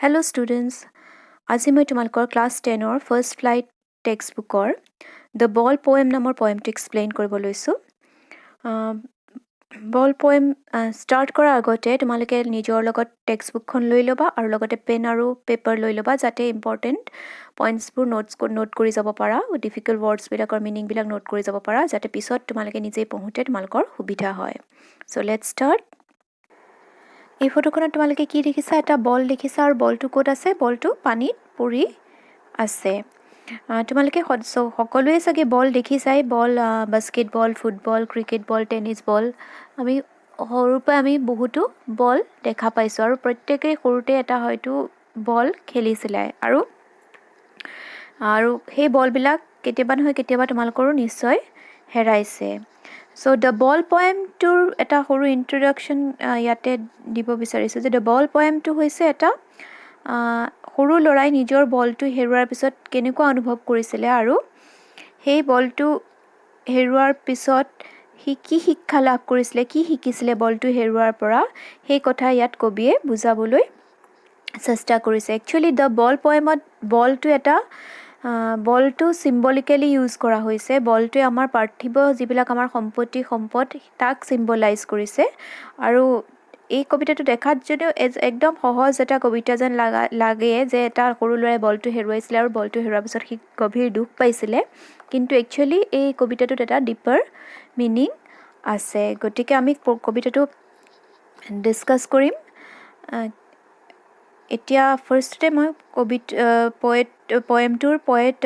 Hello students, আজি মই তোমালোকৰ ক্লাছ 10ৰ ফাৰ্ষ্ট ফ্লাইট টেক্সট বুকৰ দ্য বল পয়েম নামৰ পয়েমটো এক্সপ্লেইন কৰিব লৈছোঁ। বল পয়েম ষ্টাৰ্ট কৰাৰ আগতে তোমালোকে নিজৰ লগত টেক্সট বুকখন লৈ ল'বা আৰু লগতে পেন আৰু পেপাৰ লৈ ল'বা যাতে ইম্পৰ্টেণ্ট পইণ্টছবোৰ নোট কৰি যাব পাৰা, ডিফিকাল্ট ৱৰ্ডছবিলাকৰ মিনিংবিলাক নোট কৰি যাব পাৰা যাতে পিছত তোমালোকে নিজেই পঢ়োঁতে তোমালোকৰ সুবিধা হয়। চ' লেটছ ষ্টাৰ্ট। এই ফটোখনত তোমালোকে কি দেখিছা? এটা বল দেখিছা আৰু বলটো ক'ত আছে? বলটো পানীত পৰি আছে। তোমালোকে সকলোৱে চাগে বল দেখিছাই। Ball basketball, football, cricket ball, tennis ball, আমি সৰুৰ পৰা আমি বহুতো বল দেখা পাইছোঁ আৰু প্ৰত্যেকেই সৰুতে এটা হয়তো বল খেলিছিলে আৰু সেই বলবিলাক কেতিয়াবা নহয় কেতিয়াবা তোমালোকৰো নিশ্চয় হেৰাইছে। চ' দ্য বল পয়েমটোৰ এটা সৰু ইন্ট্ৰডাকশ্যন ইয়াতে দিব বিচাৰিছোঁ যে দ্য বল পয়েমটো হৈছে এটা সৰু ল'ৰাই নিজৰ বলটো হেৰুৱাৰ পিছত কেনেকুৱা অনুভৱ কৰিছিলে আৰু সেই বলটো হেৰুৱাৰ পিছত সি কি শিক্ষা লাভ কৰিছিলে, কি শিকিছিলে বলটো হেৰুৱাৰ পৰা, সেই কথা ইয়াত কবিয়ে বুজাবলৈ চেষ্টা কৰিছে। একচুৱেলি দ্য বল পয়েমত বলটো চিম্বলিকেলি ইউজ কৰা হৈছে। বলটোৱে আমাৰ পাৰ্থিৱ যিবিলাক আমাৰ সম্পদ তাক চিম্বলাইজ কৰিছে আৰু এই কবিতাটো দেখাত যদিও একদম সহজ এটা কবিতা যেন লাগে যে এটা সৰু ল'ৰাই বলটো হেৰুৱাইছিলে আৰু বলটো হেৰুৱাৰ পিছত সি গভীৰ দুখ পাইছিলে, কিন্তু একচুৱেলি এই কবিতাটোত এটা ডিপাৰ মিনিং আছে। গতিকে আমি কবিতাটো ডিছকাছ কৰিম। এতিয়া ফাৰ্ষ্টতে মই পয়েমটোৰ পয়েট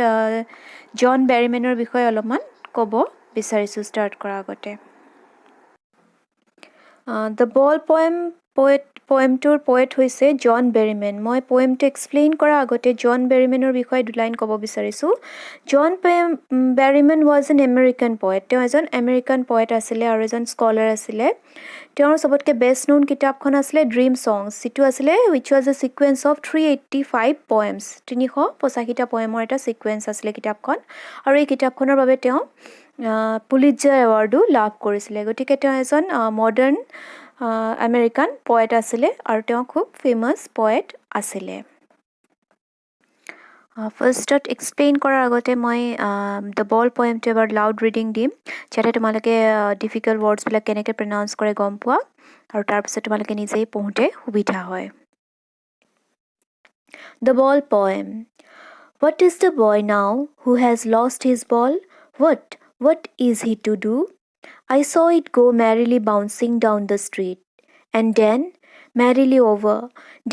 জন বেৰিমেনৰ বিষয়ে অলপমান ক'ব বিচাৰিছোঁ ষ্টাৰ্ট কৰাৰ আগতে। দ্য বল পয়েমটোৰ পয়েট হৈছে জন বেৰিমেন। মই পয়েমটো এক্সপ্লেইন কৰাৰ আগতে জন বেৰিমেনৰ বিষয়ে দুলাইন ক'ব বিচাৰিছোঁ। জন বেৰিমেন ৱাজ এন আমেৰিকান পয়েট। তেওঁ এজন আমেৰিকান পয়েট আছিলে আৰু এজন স্কলাৰ আছিলে। তেওঁৰ চবতকৈ বেষ্ট নোন কিতাপখন আছিলে ড্ৰিম ছংছ, যিটো আছিলে which was a sequence of 385 poems. 385টা পয়েমৰ এটা ছিকুৱেঞ্চ আছিলে কিতাপখন আৰু এই কিতাপখনৰ বাবে তেওঁ পুলিটজাৰ এৱাৰ্ডো লাভ কৰিছিলে। গতিকে তেওঁ এজন মডাৰ্ণ আমেৰিকান পয়েট আছিলে আৰু তেওঁ খুব ফেমাছ পয়েট আছিলে। ফাৰ্ষ্টত এক্সপ্লেইন কৰাৰ আগতে মই দ্য বল পয়েমটো এবাৰ লাউড ৰিডিং দিম যাতে তোমালোকে ডিফিকাল্ট ৱৰ্ডছবিলাক কেনেকৈ প্ৰনাউন্স কৰে গম পোৱা আৰু তাৰপিছত তোমালোকে নিজেই পঢ়োঁতে সুবিধা হয়। The ball poem. What is the boy now who has lost his ball? What is he to do? I saw it go merrily bouncing down the street, and then, merrily over,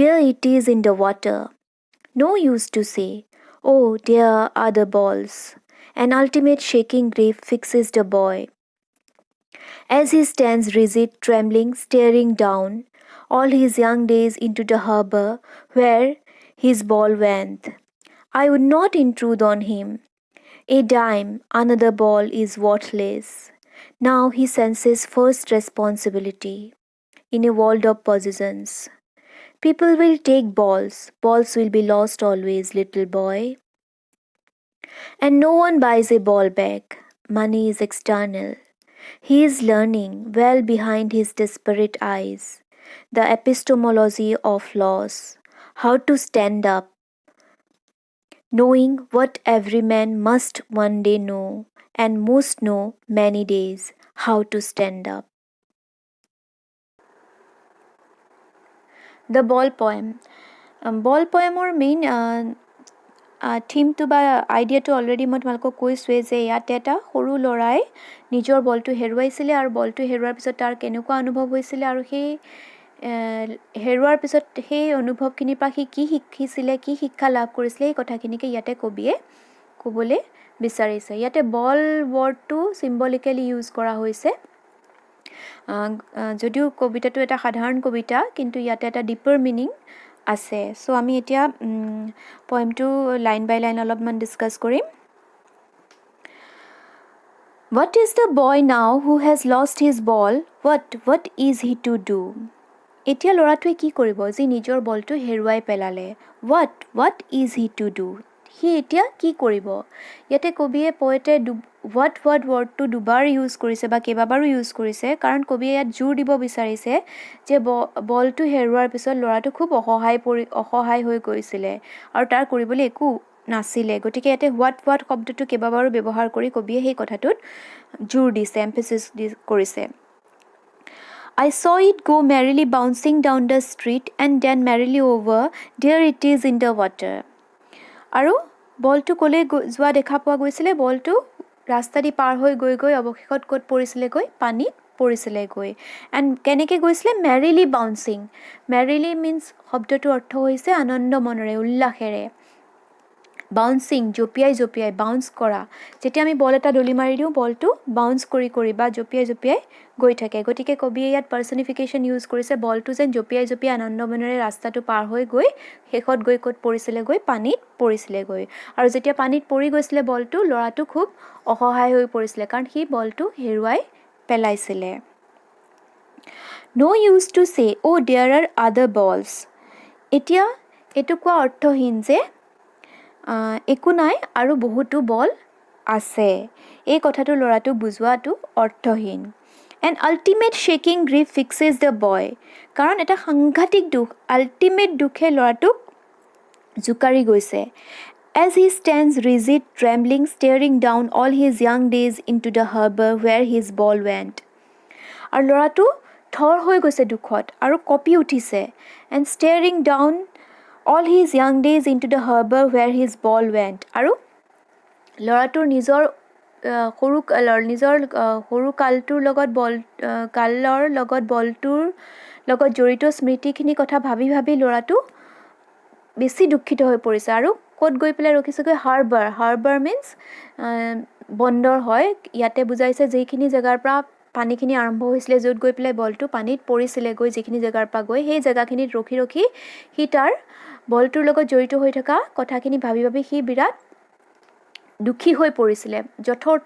there it is in the water. No use to say, oh, there are the balls. An ultimate shaking grief fixes the boy. As he stands rigid, trembling, staring down, all his young days into the harbor where his ball went. I would not intrude on him. A dime, another ball is worthless. Now he senses first responsibility in a world of possessions. People will take balls. Balls will be lost always, little boy. And no one buys a ball back. Money is external. He is learning well behind his desperate eyes the epistemology of loss, how to stand up, knowing what every man must one day know and must know many days, how to stand up. The ball poem. Ball পয়েমৰ main থিমটো বা আইডিয়াটো already মই তোমালোকক কৈছোঁৱেই যে ইয়াতে এটা সৰু ল'ৰাই নিজৰ বলটো হেৰুৱাইছিলে আৰু বলটো হেৰুৱাৰ পিছত তাৰ কেনেকুৱা অনুভৱ হৈছিলে আৰু সেই হেৰুৱাৰ পিছত সেই অনুভৱখিনিৰ পৰা সি কি শিকিছিলে, কি শিক্ষা লাভ কৰিছিলে, সেই কথাখিনিকে ইয়াতে কবিয়ে ক'বলৈ বিচাৰিছে। ইয়াতে বল ৱৰ্ডটো চিম্বলিকেলি ইউজ কৰা হৈছে। যদিও কবিতাটো এটা সাধাৰণ কবিতা কিন্তু ইয়াতে এটা ডিপাৰ মিনিং আছে। চ' আমি এতিয়া পয়েমটো লাইন বাই লাইন অলপমান ডিছকাছ কৰিম। What is the boy now who has lost his ball? What is he to do? এতিয়া ল'ৰাটোৱে কি কৰিব যি নিজৰ বলটো হেৰুৱাই পেলালে? What is he to do? সি এতিয়া কি কৰিব ইয়াতে কবিয়ে পয়েটে what wordটো দুবাৰ ইউজ কৰিছে বা কেইবাবাৰো ইউজ কৰিছে কাৰণ কবিয়ে ইয়াত জোৰ দিব বিচাৰিছে যে বলটো হেৰুৱাৰ পিছত ল'ৰাটো খুব অসহায় হৈ গৈছিলে আৰু তাৰ কৰিবলৈ একো নাছিলে গতিকে ইয়াতে what শব্দটো কেইবাবাৰো ব্যৱহাৰ কৰি কবিয়ে সেই কথাটোত জোৰ দিছে এমফেচিছ কৰিছে I saw it go merrily bouncing down the street and then merrily over. There it is in the water. আৰু বলটো ক'লে যোৱা দেখা পোৱা গৈছিলে বলটো ৰাস্তা দি পাৰ হৈ গৈ অৱশেষত ক'ত পৰিছিলেগৈ পানীত পৰিছিলেগৈ এণ্ড কেনেকৈ গৈছিলে মেৰিলি বাউন্সিং মেৰিলি মিনছ শব্দটোৰ অৰ্থ হৈছে আনন্দ মনেৰে উল্লাসেৰে বাউন্সিং জঁপিয়াই বাউন্স কৰা যেতিয়া আমি বল এটা দলি মাৰি দিওঁ বলটো বাউন্স কৰি বা জঁপিয়াই গৈ থাকে গতিকে কবিয়ে ইয়াত পাৰ্চনিফিকেশ্যন ইউজ কৰিছে বলটো যেন জঁপিয়াই আনন্দ মনেৰে ৰাস্তাটো পাৰ হৈ গৈ শেষত গৈ ক'ত পৰিছিলেগৈ পানীত পৰিছিলেগৈ আৰু যেতিয়া পানীত পৰি গৈছিলে বলটো ল'ৰাটো খুব অসহায় হৈ পৰিছিলে কাৰণ সি বলটো হেৰুৱাই পেলাইছিলে No use to say, oh, there are other balls. এতিয়া এইটো কোৱা অৰ্থহীন যে একো নাই আৰু বহুতো বল আছে এই কথাটো ল'ৰাটোক বুজোৱাটো অৰ্থহীন An ultimate shaking grief fixes the boy কাৰণ এটা সাংঘাতিক দুখ আল্টিমেট দুখে ল'ৰাটোক জুকাৰি গৈছে As he stands rigid, trembling, staring down all his young days into the harbor where his ball went. আৰু ল'ৰাটো থৰ হৈ গৈছে দুখত আৰু কঁপি উঠিছে and staring down all his young days into the harbor where his ball went. আৰু ল'ৰাটোৰ নিজৰ সৰু কালটোৰ লগত বলটোৰ লগত জড়িত স্মৃতিখিনি কথা ভাবি ল'ৰাটো বেছি দুখিত হৈ পৰিছে আৰু ক'ত গৈ পেলাই ৰখিছেগৈ হাৰ্বাৰ মিনছ বন্দৰ হয় ইয়াতে বুজাইছে যিখিনি জেগাৰ পৰা পানীখিনি আৰম্ভ হৈছিলে য'ত গৈ পেলাই বলটো পানীত পৰিছিলেগৈ যিখিনি জেগাৰ পৰা গৈ সেই জেগাখিনিত ৰখি সি তাৰ বলটোৰ লগত জড়িত হৈ থকা কথাখিনি ভাবি সি বিৰাট দুখী হৈ পৰিছিলে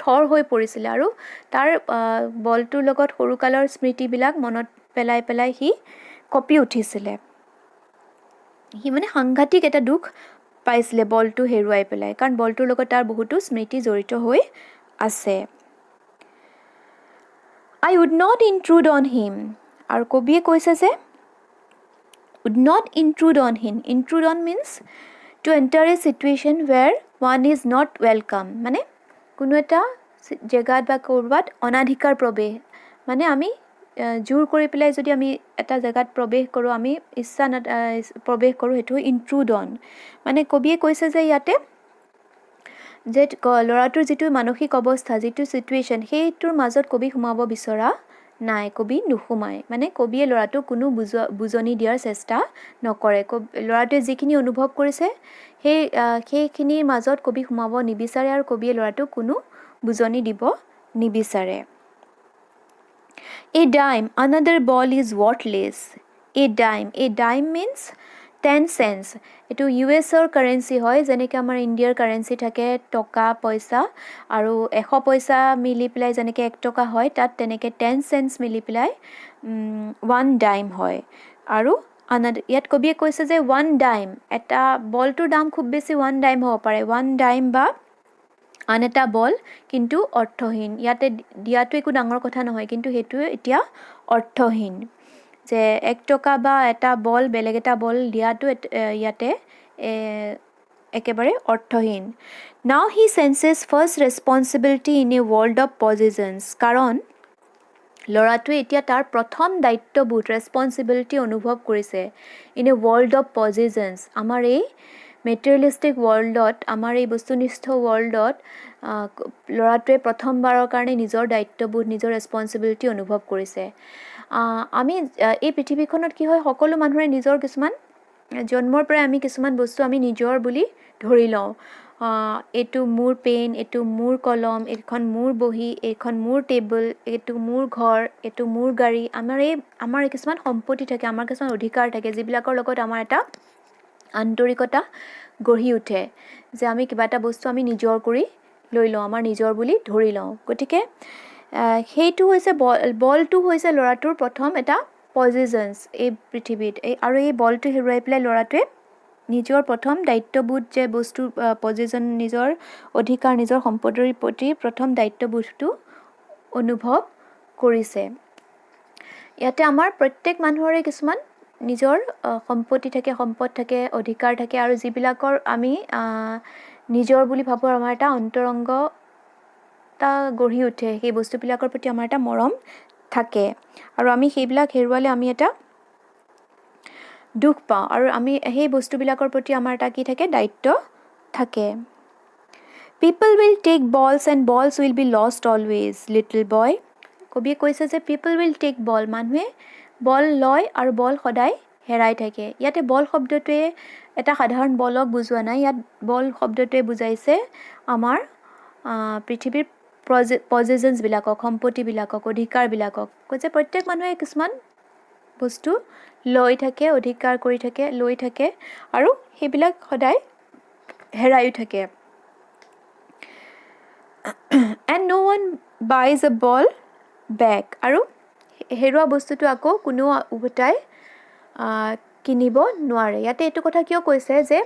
থৰ হৈ পৰিছিলে আৰু তাৰ বলটোৰ লগত সৰুকালৰ স্মৃতিবিলাক মনত পেলাই সি কঁপি উঠিছিলে সি মানে সাংঘাতিক এটা দুখ পাইছিলে বলটো হেৰুৱাই পেলাই কাৰণ বলটোৰ লগত তাৰ বহুতো স্মৃতি জড়িত হৈ আছে I would not intrude on him আৰু কবিয়ে কৈছে যে would not intrude on him intrude on means to enter a situation where one is not welcome মানে কোনো এটা জেগাত বা ক'ৰবাত অনাধিকাৰ প্ৰৱেশ মানে আমি জোৰ কৰি পেলাই যদি আমি এটা জেগাত প্ৰৱেশ কৰোঁ আমি ইচ্ছা প্ৰৱেশ কৰোঁ সেইটো ইনট্ৰুড অন মানে কবিয়ে কৈছে যে ইয়াতে যে ল'ৰাটোৰ যিটো মানসিক অৱস্থা যিটো চিটুৱেশ্যন সেইটোৰ মাজত কবি সোমাব বিচৰা নাই কবি নোসোমায় মানে কবিয়ে ল'ৰাটোক কোনো বুজনি দিয়াৰ চেষ্টা নকৰে ল'ৰাটোৱে যিখিনি অনুভৱ কৰিছে সেইখিনিৰ মাজত কবি সোমাব নিবিচাৰে আৰু কবিয়ে ল'ৰাটোক কোনো বুজনি দিব নিবিচাৰে A dime, another ball is worthless. A dime means 10 cents. এইটো ইউএছৰ কাৰেঞ্চি হয় যেনেকৈ আমাৰ ইণ্ডিয়াৰ কাৰেঞ্চি থাকে টকা পইচা আৰু 100 পইচা মিলি পেলাই যেনেকৈ 1 টকা হয় তাত তেনেকৈ 10 cents মিলি পেলাই 1 dime হয় আৰু ইয়াত কবিয়ে কৈছে যে 1 dime এটা বলটোৰ দাম খুব বেছি 1 dime হ'ব পাৰে 1 dime বা আন এটা বল কিন্তু অৰ্থহীন ইয়াতে দিয়াটো একো ডাঙৰ কথা নহয় কিন্তু সেইটোৱে এতিয়া অৰ্থহীন যে 1 টকা বা এটা বল বেলেগ এটা বল দিয়াটো ইয়াতে একেবাৰে অৰ্থহীন Now he senses first responsibility in a world of possessions কাৰণ ল'ৰাটোৱে এতিয়া তাৰ প্ৰথম দায়িত্ববোধ ৰেছপন্সিবিলিটি অনুভৱ কৰিছে in a world of possessions আমাৰ এই মেটেৰিয়েলিষ্টিক ৱৰ্ল্ডত আমাৰ এই বস্তুনিষ্ঠ ৱৰ্ল্ডত ল'ৰাটোৱে প্ৰথমবাৰৰ কাৰণে নিজৰ দায়িত্ববোধ নিজৰ ৰেছপন্সিবিলিটি অনুভৱ কৰিছে আমি এই পৃথিৱীখনত কি হয় সকলো মানুহৰে নিজৰ কিছুমান জন্মৰ পৰাই আমি কিছুমান বস্তু আমি নিজৰ বুলি ধৰি লওঁ এইটো মোৰ পেন এইটো মোৰ কলম এইখন মোৰ বহী এইখন মোৰ টেবুল এইটো মোৰ ঘৰ এইটো মোৰ গাড়ী আমাৰ কিছুমান সম্পত্তি থাকে আমাৰ কিছুমান অধিকাৰ থাকে যিবিলাকৰ লগত আমাৰ এটা আন্তৰিকতা গঢ়ি উঠে যে আমি কিবা এটা বস্তু আমি নিজৰ কৰি লৈ লওঁ আমাৰ নিজৰ বুলি ধৰি লওঁ গতিকে সেইটো হৈছে বলটো হৈছে ল'ৰাটোৰ প্ৰথম এটা পজিশ্যনছ এই পৃথিৱীত আৰু এই বলটো হেৰুৱাই পেলাই ল'ৰাটোৱে নিজৰ প্ৰথম দায়িত্ববোধ যে বস্তু পজিশ্যন নিজৰ অধিকাৰ নিজৰ সম্পদৰ প্ৰতি প্ৰথম দায়িত্ববোধটো অনুভৱ কৰিছে ইয়াতে আমাৰ প্ৰত্যেক মানুহৰে কিছুমান নিজৰ সম্পত্তি থাকে সম্পদ থাকে অধিকাৰ থাকে আৰু যিবিলাকৰ আমি নিজৰ বুলি ভাবো আমাৰ এটা অন্তৰংগতা গঢ়ি উঠে সেই বস্তুবিলাকৰ প্ৰতি আমাৰ এটা মৰম থাকে আৰু আমি সেইবিলাক হেৰুৱালে আমি এটা দুখ পাওঁ আৰু আমি সেই বস্তুবিলাকৰ প্ৰতি আমাৰ এটা কি থাকে দায়িত্ব থাকে People will take balls and balls will be lost always, little boy. কবিয়ে কৈছে যে people will take ball মানুহে বল লয় আৰু বল সদায় হেৰাই থাকে ইয়াতে বল শব্দটোৱে এটা সাধাৰণ বলক বুজোৱা নাই ইয়াত বল শব্দটোৱে বুজাইছে আমাৰ পৃথিৱীৰ পজিশনছ বিলাকক সম্পত্তি বিলাকক অধিকাৰ বিলাকক কৈছে প্ৰত্যেক মানুহে কিছুমান বস্তু লৈ থাকে অধিকাৰ কৰি থাকে লৈ থাকে আৰু সেইবিলাক সদায় হেৰাইও থাকে and no one buys a ball back আৰু হেৰুৱা বস্তুটো আকৌ কোনো উভতাই কিনিব নোৱাৰে ইয়াতে এইটো কথা কিয় কৈছে যে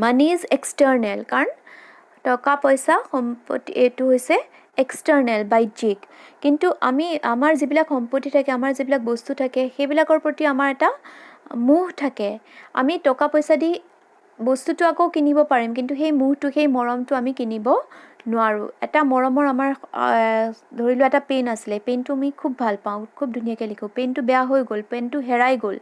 money is external কাৰণ টকা পইচা সম্পত্তি এইটো হৈছে এক্সটাৰ্নেল বাহ্যিক কিন্তু আমি আমাৰ যিবিলাক সম্পত্তি থাকে আমাৰ যিবিলাক বস্তু থাকে সেইবিলাকৰ প্ৰতি আমাৰ এটা মোহ থাকে আমি টকা পইচা দি বস্তুটো আকৌ কিনিব পাৰিম কিন্তু সেই মোহটো সেই মৰমটো আমি কিনিব নোৱাৰো এটা মৰমৰ আমাৰ ধৰি লোৱা এটা পেন আছিলে পেনটো আমি খুব ভাল পাওঁ খুব ধুনীয়াকৈ লিখো পেনটো বেয়া হৈ গ'ল পেনটো হেৰাই গ'ল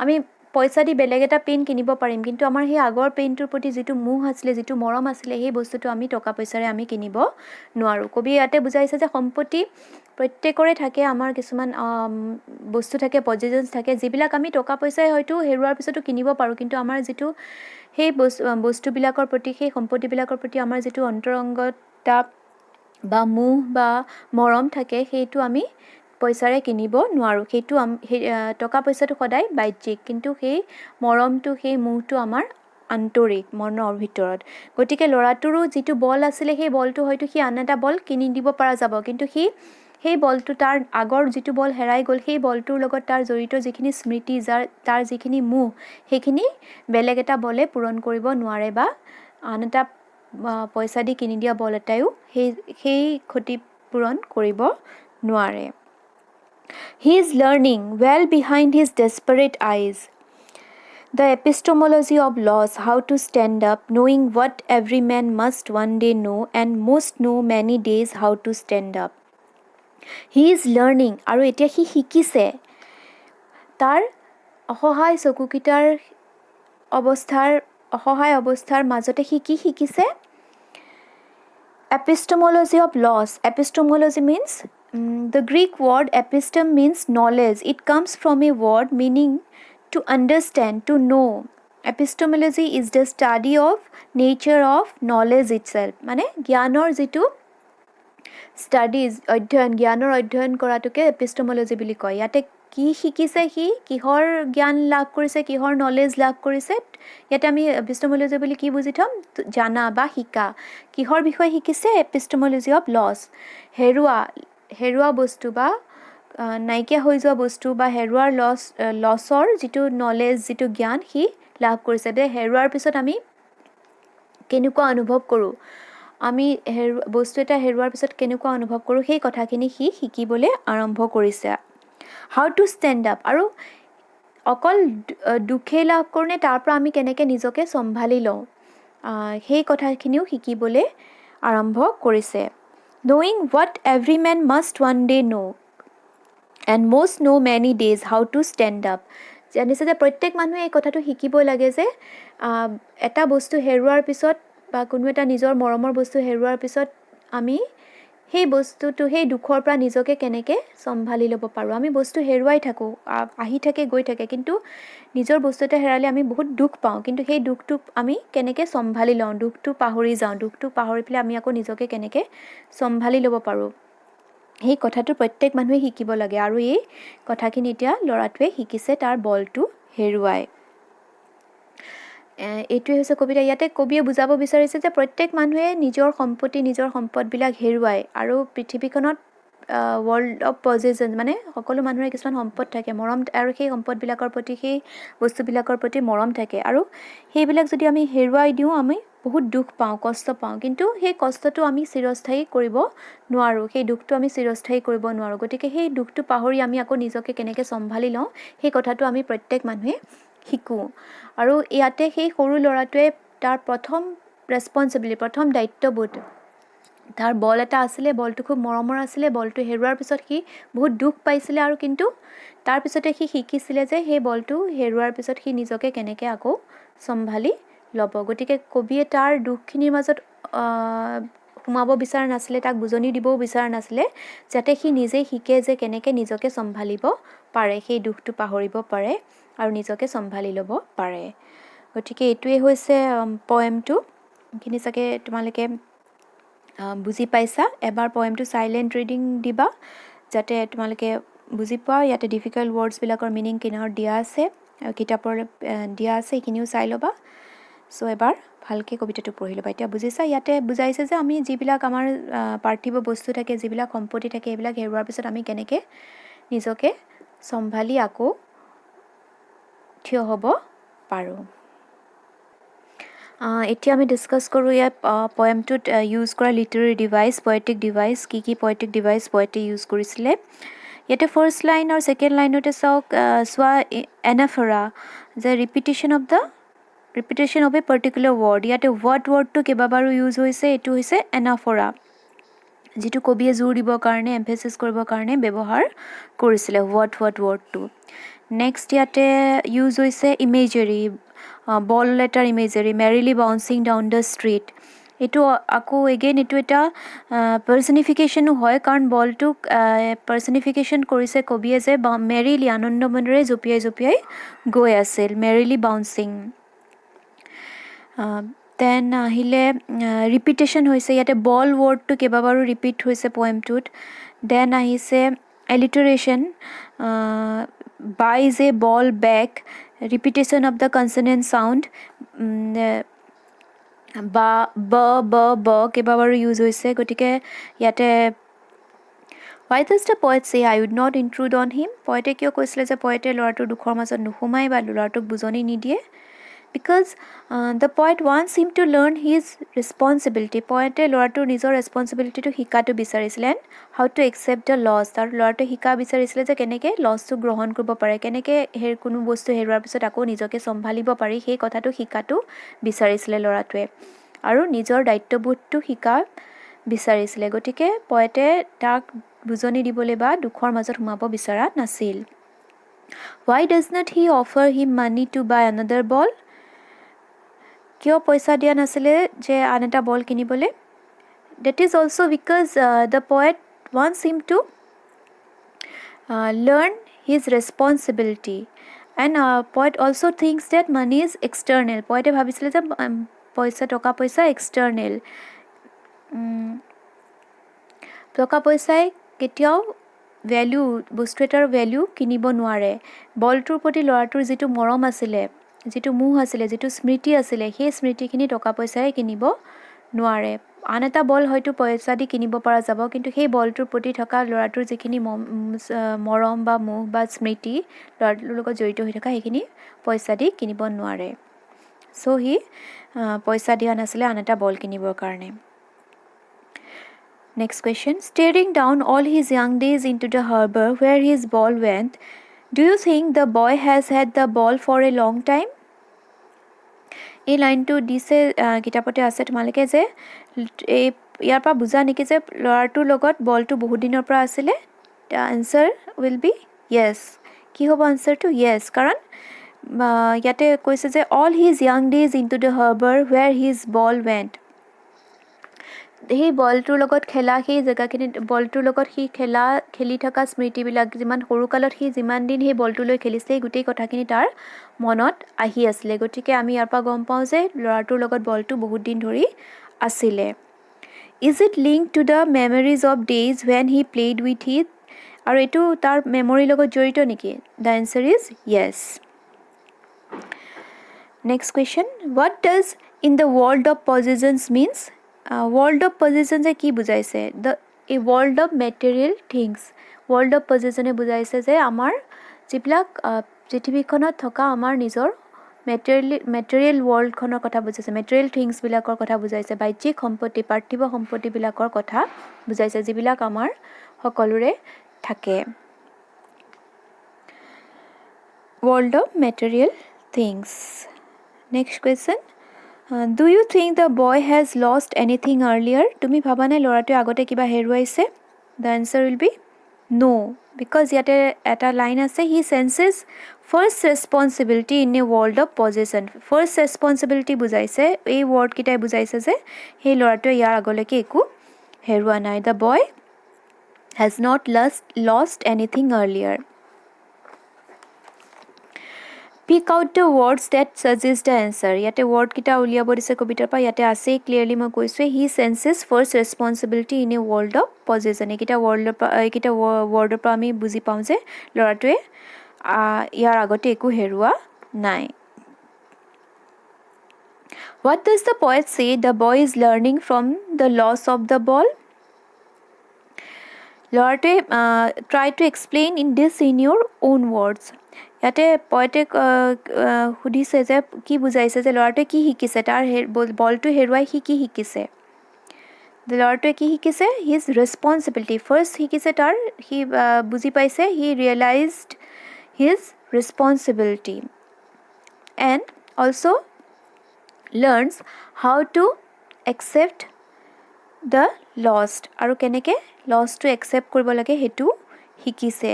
আমি পইচা দি বেলেগ এটা পেন কিনিব পাৰিম কিন্তু আমাৰ সেই আগৰ পেনটোৰ প্ৰতি যিটো মোহ আছিলে যিটো মৰম আছিলে সেই বস্তুটো আমি টকা পইচাৰে আমি কিনিব নোৱাৰো কবি ইয়াতে বুজাইছে যে সম্পত্তি প্ৰত্যেকৰে থাকে আমাৰ কিছুমান বস্তু থাকে পজিশনছ থাকে যিবিলাক আমি টকা পইচাই হয়তো হেৰুৱাৰ পিছতো কিনিব পাৰো কিন্তু আমাৰ যিটো সেই বস্তুবিলাকৰ প্ৰতি সেই সম্পত্তিবিলাকৰ প্ৰতি আমাৰ যিটো অন্তৰংগতা বা মোহ বা মৰম থাকে সেইটো আমি পইচাৰে কিনিব নোৱাৰো সেইটো টকা পইচাটো সদায় বাহ্যিক কিন্তু সেই মৰমটো সেই মোহটো আমাৰ আন্তৰিক মনৰ ভিতৰত গতিকে ল'ৰাটোৰো যিটো বল আছিলে সেই বলটো হয়তো সি আন এটা বল কিনি দিব পৰা যাব কিন্তু সেই বলটো তাৰ আগৰ যিটো বল হেৰাই গ'ল সেই বলটোৰ লগত তাৰ জড়িত যিখিনি স্মৃতি তাৰ যিখিনি মোহ সেইখিনি বেলেগ এটা বলে পূৰণ কৰিব নোৱাৰে বা আন এটা পইচা দি কিনি দিয়া বল এটাইও সেই ক্ষতি পূৰণ কৰিব নোৱাৰে He is learning well behind his desperate eyes the epistemology of loss, how to stand up, knowing what every man must one day know and must know many days how to stand up. He is learning আৰু এতিয়া সি শিকিছে তাৰ অসহায় চকুকিটাৰ অসহায় অৱস্থাৰ মাজতে সি কি শিকিছে epistemology of loss epistemology means the Greek word epistem means knowledge it comes from a word meaning to understand to know epistemology is the study of nature of knowledge itself মানে জ্ঞানৰ যিটো ষ্টাডিজ জ্ঞানৰ অধ্যয়ন কৰাটোকে এপিষ্টমোলজি বুলি কয় ইয়াতে কি শিকিছে সি কিহৰ জ্ঞান লাভ কৰিছে কিহৰ নলেজ লাভ কৰিছে ইয়াতে আমি এপিষ্টমোলজি বুলি কি বুজি থম জানা বা শিকা কিহৰ বিষয়ে শিকিছে এপিষ্টমোলজি অফ লছ হেৰুৱা বস্তু বা নাইকিয়া হৈ যোৱা বস্তু বা হেৰুৱাৰ লছৰ যিটো নলেজ যিটো জ্ঞান সি লাভ কৰিছে দে হেৰুৱাৰ পিছত আমি কেনেকুৱা অনুভৱ কৰোঁ আমি বস্তু এটা হেৰুৱাৰ পিছত কেনেকুৱা অনুভৱ কৰোঁ সেই কথাখিনি সি শিকিবলৈ আৰম্ভ কৰিছে হাউ টু ষ্টেণ্ড আপ আৰু অকল দুখেই লাভ কৰোঁনে তাৰ পৰা আমি কেনেকৈ নিজকে চম্ভালি লওঁ সেই কথাখিনিও শিকিবলৈ আৰম্ভ কৰিছে knowing what every man must one day know and most know many days how to stand up জানিছে যে প্ৰত্যেক মানুহে এই কথাটো শিকিবই লাগে যে এটা বস্তু হেৰুৱাৰ পিছত বা কোনো এটা নিজৰ মৰমৰ বস্তু হেৰুৱাৰ পিছত আমি সেই বস্তুটো সেই দুখৰ পৰা নিজকে কেনেকৈ চম্ভালি ল'ব পাৰোঁ আমি বস্তু হেৰুৱাই থাকোঁ আহি থাকে গৈ থাকে কিন্তু নিজৰ বস্তু এটা হেৰালে আমি বহুত দুখ পাওঁ কিন্তু সেই দুখটো আমি কেনেকৈ চম্ভালি লওঁ দুখটো পাহৰি যাওঁ দুখটো পাহৰি পেলাই আমি আকৌ নিজকে কেনেকৈ চম্ভালি ল'ব পাৰোঁ সেই কথাটো প্ৰত্যেক মানুহে শিকিব লাগে আৰু এই কথাখিনি এতিয়া ল'ৰাটোৱে শিকিছে তাৰ বলটো হেৰুৱাই এইটোৱে হৈছে কবিতা ইয়াতে কবিয়ে বুজাব বিচাৰিছে যে প্ৰত্যেক মানুহে নিজৰ সম্পত্তি নিজৰ সম্পদবিলাক হেৰুৱায় আৰু পৃথিৱীখনত ৱৰ্ল্ড অফ পজেছন মানে সকলো মানুহৰে কিছুমান সম্পদ থাকে, মৰম, আৰু সেই সম্পদবিলাকৰ প্ৰতি, সেই বস্তুবিলাকৰ প্ৰতি মৰম থাকে, আৰু সেইবিলাক যদি আমি হেৰুৱাই দিওঁ আমি বহুত দুখ পাওঁ, কষ্ট পাওঁ, কিন্তু সেই কষ্টটো আমি চিৰস্থায়ী কৰিব নোৱাৰোঁ, সেই দুখটো আমি চিৰস্থায়ী কৰিব নোৱাৰোঁ। গতিকে সেই দুখটো পাহৰি আমি আকৌ নিজকে কেনেকৈ চম্ভালি লওঁ সেই কথাটো আমি প্ৰত্যেক মানুহে শিকোঁ। আৰু ইয়াতে সেই সৰু ল'ৰাটোৱে তাৰ প্ৰথম প্ৰথম দায়িত্ববোধ, তাৰ বল এটা আছিলে, বলটো খুব মৰমৰ আছিলে, বলটো হেৰুৱাৰ পিছত সি বহুত দুখ পাইছিলে, আৰু কিন্তু তাৰপিছতে সি শিকিছিলে যে সেই বলটো হেৰুৱাৰ পিছত সি নিজকে কেনেকৈ আকৌ চম্ভালি ল'ব। গতিকে কবিয়ে তাৰ দুখখিনিৰ মাজত সোমাব বিচৰা নাছিলে, তাক বুজনি দিবও বিচৰা নাছিলে, যাতে সি নিজেই শিকে যে কেনেকৈ নিজকে চম্ভালিব পাৰে, সেই দুখটো পাহৰিব পাৰে আৰু নিজকে চম্ভালি ল'ব পাৰে। গতিকে এইটোৱেই হৈছে পয়েমটো। এইখিনি চাগে তোমালোকে বুজি পাইছা। এবাৰ পয়েমটো চাইলেণ্ট ৰিডিং দিবা যাতে তোমালোকে বুজি পোৱা। ইয়াতে ডিফিকাল্ট ৱৰ্ডছবিলাকৰ মিনিং কিনাৰত দিয়া আছে আৰু কিতাপৰ দিয়া আছে, এইখিনিও চাই ল'বা। চ' এবাৰ ভালকৈ কবিতাটো পঢ়ি ল'বা। এতিয়া বুজিছা, ইয়াতে বুজাইছে যে আমি যিবিলাক আমাৰ পাৰ্থিৱ বস্তু থাকে, যিবিলাক সম্পত্তি থাকে, এইবিলাক হেৰুৱাৰ পিছত আমি কেনেকৈ নিজকে চম্ভালি আকৌ থিয় হ'ব পাৰোঁ। এতিয়া আমি ডিছকাছ কৰোঁ ইয়াত পয়েমটোত ইউজ কৰা লিটাৰেৰী ডিভাইচ, পয়েটিক ডিভাইচ, কি পয়েটিক ডিভাইচ পয়েটে ইউজ কৰিছিলে। ইয়াতে ফাৰ্ষ্ট লাইন আৰু ছেকেণ্ড লাইনতে চোৱা এনাফৰা, যে ৰিপিটেশ্যন অফ এ পাৰ্টিকুলাৰ ৱৰ্ড। ইয়াতে ৱৰ্ডটো কেইবাবাৰো ইউজ হৈছে, এইটো হৈছে এনাফৰা, যিটো কবিয়ে জোৰ দিবৰ কাৰণে, এমফেচিছ কৰিবৰ কাৰণে ব্যৱহাৰ কৰিছিলে ৱৰ্ডটো। নেক্সট ইয়াতে ইউজ হৈছে ইমেজেৰী, বল এটাৰ ইমেজেৰী, মেৰিলি বাউন্সিং ডাউন দ্য ষ্ট্ৰীট। এইটো আকৌ এগেইন এইটো এটা পাৰ্চনিফিকেশ্যনো হয়, কাৰণ বলটোক পাৰ্চনিফিকেশ্যন কৰিছে কবিয়ে যে মেৰিলি আনন্দ মনেৰে জঁপিয়াই গৈ আছিল, মেৰিলি বাউন্সিং। দেন আহিলে ৰিপিটেশ্যন হৈছে, ইয়াতে বল ৱৰ্ডটো কেইবাবাৰো ৰিপিট হৈছে পয়েমটোত। দেন আহিছে এলিটাৰেশ্যন, buys a ball back, repetition of the consonant sound, ব কেইবাবাৰো ইউজ হৈছে। গতিকে ইয়াতে why does the poet say I would not intrude on him? পয়েটে কিয় কৈছিলে যে পয়েটে ল'ৰাটোৰ দুখৰ মাজত নোসোমাই বা ল'ৰাটোক বুজনি নিদিয়ে? Because the poet wants him to learn his responsibility. পয়েটে ল'ৰাটোৰ নিজৰ ৰেছপনচিবিলিটিটো শিকাটো বিচাৰিছিলে, and how to accept the loss. আৰু ল'ৰাটোৱে শিকা বিচাৰিছিলে যে কেনেকৈ লছটো গ্ৰহণ কৰিব পাৰে, কেনেকৈ কোনো বস্তু হেৰুৱাৰ পিছত আকৌ নিজকে চম্ভালিব পাৰি, সেই কথাটো শিকাটো বিচাৰিছিলে ল'ৰাটোৱে, আৰু নিজৰ দায়িত্ববোধটো শিকা বিচাৰিছিলে। গতিকে পয়েটে তাক বুজনি দিবলৈ বা দুখৰ মাজত সোমাব বিচৰা নাছিল। Why does not he offer him money to buy another ball? কিয় পইচা দিয়া নাছিলে যে আন এটা বল কিনিবলৈ? That is also because the poet wants him to learn his responsibility, and poet also thinks that money is external. পয়েটে ভাবিছিলে যে টকা পইচা এক্সটাৰ্নেল, টকা পইচাই কেতিয়াও বস্তু এটাৰ ভেলিউ কিনিব নোৱাৰে। বলটোৰ প্ৰতি ল'ৰাটোৰ যিটো মৰম আছিলে, যিটো মোহ আছিলে, যিটো স্মৃতি আছিলে, সেই স্মৃতিখিনি টকা পইচাই কিনিব নোৱাৰে। আন এটা বল হয়তো পইচা দি কিনিব পৰা যাব, কিন্তু সেই বলটোৰ প্ৰতি থকা ল'ৰাটোৰ যিখিনি মৰম বা মোহ বা স্মৃতি ল'ৰাটোৰ লগত জড়িত হৈ থকা, সেইখিনি পইচা দি কিনিব নোৱাৰে। চ' সি পইচা দিয়া নাছিলে আন এটা বল কিনিবৰ কাৰণে। Next question. Staring down all his young days into the harbor where his ball went, do you think the boy has had the ball for a long time? এই লাইনটো দিছে কিতাপতে আছে, তোমালোকে যে ইয়াৰ পৰা বুজা নেকি যে ল'ৰাটোৰ লগত বলটো বহুত দিনৰ পৰা আছিলে? The answer will be yes. কি হ'ব আনচাৰটো? yes, কাৰণ ইয়াতে কৈছে যে all his young days into the harbor where his ball went. সেই বলটোৰ লগত খেলা, সেই জেগাখিনিত বলটোৰ লগত সি খেলি থকা স্মৃতিবিলাক, যিমান সৰুকালত সি যিমান দিন সেই বলটোলৈ খেলিছে, সেই গোটেই কথাখিনি তাৰ মনত আহি আছিলে। গতিকে আমি ইয়াৰ পৰা গম পাওঁ যে ল'ৰাটোৰ লগত বলটো বহুত দিন ধৰি আছিলে। Is it link to the memories of days when he played with it? আৰু এইটো তাৰ মেমৰিৰ লগত জড়িত নেকি? The answer is yes. Next question. What does in the world of possessions means? World of পজেছনছে কি বুজাইছে? A world of material things world of পজিশ্যনে বুজাইছে যে আমাৰ যিবিলাক পৃথিৱীখনত থকা আমাৰ নিজৰ মেটেৰিয়েল ৱৰ্ল্ডখনৰ কথা বুজাইছে মেটেৰিয়েল থিংছবিলাকৰ কথা বুজাইছে বাহ্যিক সম্পত্তি পাৰ্থিৱ সম্পত্তিবিলাকৰ কথা বুজাইছে যিবিলাক আমাৰ সকলোৰে থাকে world of material things next question do you think the boy has lost anything earlier তুমি ভাবানে ল'ৰাটোৱে আগতে কিবা হেৰুৱাইছে the answer will be no because ইয়াতে এটা লাইন আছে he senses first responsibility in a world of position first responsibility বুজাইছে এই ৱৰ্ডকেইটাই বুজাইছে যে সেই ল'ৰাটোৱে ইয়াৰ আগলৈকে একো হেৰুৱা নাই the boy has not lost anything earlier pick out the words that suggest the answer ইয়াতে ৱৰ্ডকেইটা উলিয়াব দিছে কবিতাৰ পৰা ইয়াতে আছেই ক্লিয়াৰলি মই কৈছোঁ he senses first responsibility in a world of position এইকেইটা ৱৰ্ডৰ পৰা আমি বুজি পাওঁ যে ল'ৰাটোৱে ইয়াৰ আগতে একো হেৰুৱা নাই what does the poet say the boy is learning from the loss of the ball ল'ৰাটোৱে try to explain in this in your own words ইয়াতে পয়েটে সুধিছে যে কি বুজাইছে যে ল'ৰাটোৱে কি শিকিছে তাৰ বলটো হেৰুৱাই সি কি শিকিছে ল'ৰাটোৱে কি শিকিছে হিজ ৰেছপনচিবিলিটি ফাৰ্ষ্ট শিকিছে তাৰ সি বুজি পাইছে he realized his responsibility and also' learns how to accept the lost আৰু কেনেকৈ লছটো একচেপ্ট কৰিব লাগে সেইটো শিকিছে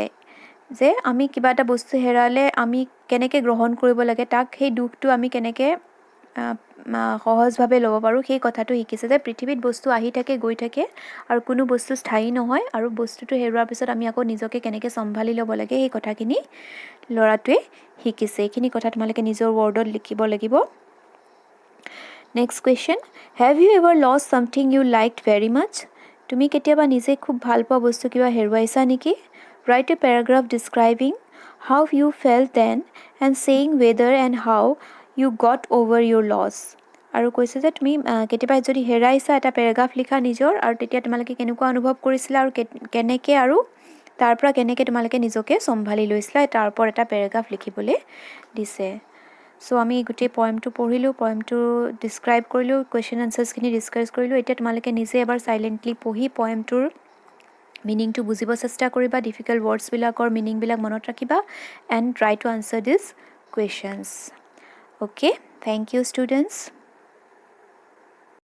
যে আমি কিবা এটা বস্তু হেৰালে আমি কেনেকৈ গ্ৰহণ কৰিব লাগে তাক সেই দুখটো আমি কেনেকৈ সহজভাৱে ল'ব পাৰোঁ সেই কথাটো শিকিছে যে পৃথিৱীত বস্তু আহি থাকে গৈ থাকে আৰু কোনো বস্তু স্থায়ী নহয় আৰু বস্তুটো হেৰুৱাৰ পিছত আমি আকৌ নিজকে কেনেকৈ চম্ভালি ল'ব লাগে সেই কথাখিনি ল'ৰাটোৱে শিকিছে এইখিনি কথা তোমালোকে নিজৰ ৱৰ্ডত লিখিব লাগিব next question have you ever lost something you liked very much তুমি কেতিয়াবা নিজে খুব ভাল পোৱা বস্তু কিবা হেৰুৱাইছা নেকি Write a paragraph describing how you felt then and saying whether and how you got over your loss. আৰু কৈছে যে তুমি কেতিয়াবা যদি হেৰাইছা এটা পেৰাগ্ৰাফ লিখা নিজৰ আৰু তেতিয়া তোমালোকে কেনেকুৱা অনুভৱ কৰিছিলা আৰু কেনেকৈ আৰু তাৰ পৰা কেনেকৈ তোমালোকে নিজকে চম্ভালি লৈছিলা তাৰ ওপৰত এটা পেৰাগ্ৰাফ লিখিবলৈ দিছে চ' আমি গোটেই পয়েমটো পঢ়িলোঁ পয়েমটো ডিছক্ৰাইব কৰিলোঁ কুৱেশ্যন আনচাৰ্ছখিনি ডিছকাছ কৰিলোঁ এতিয়া তোমালোকে নিজে এবাৰ চাইলেণ্টলি পঢ়ি পয়েমটোৰ মিনিংটো বুজিব চেষ্টা কৰিবা ডিফিকাল্ট ৱৰ্ডছবিলাকৰ মিনিংবিলাক মনত ৰাখিবা and try to answer this questions okay thank you students